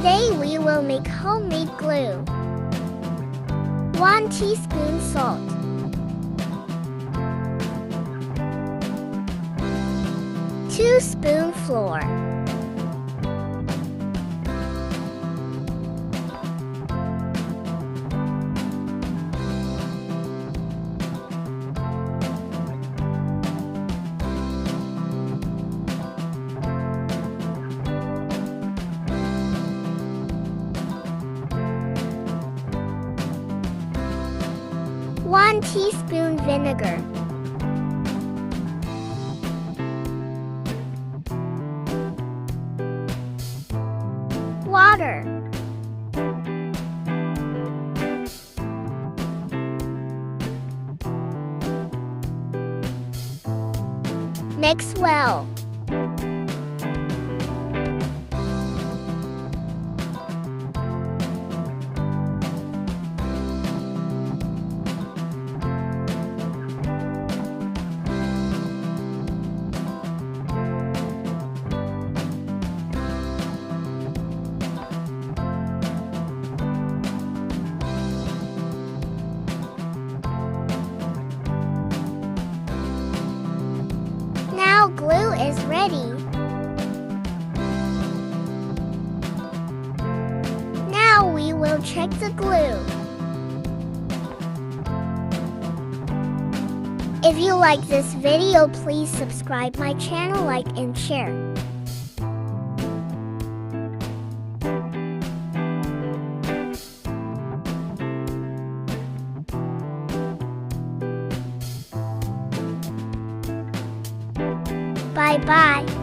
Today we will make homemade glue. 1 teaspoon salt. 2 spoon flour. 1 teaspoon vinegar. Water. Mix well. Now glue is ready. Now we will check the glue. If you like this video, please subscribe my channel, like and share. Bye-bye.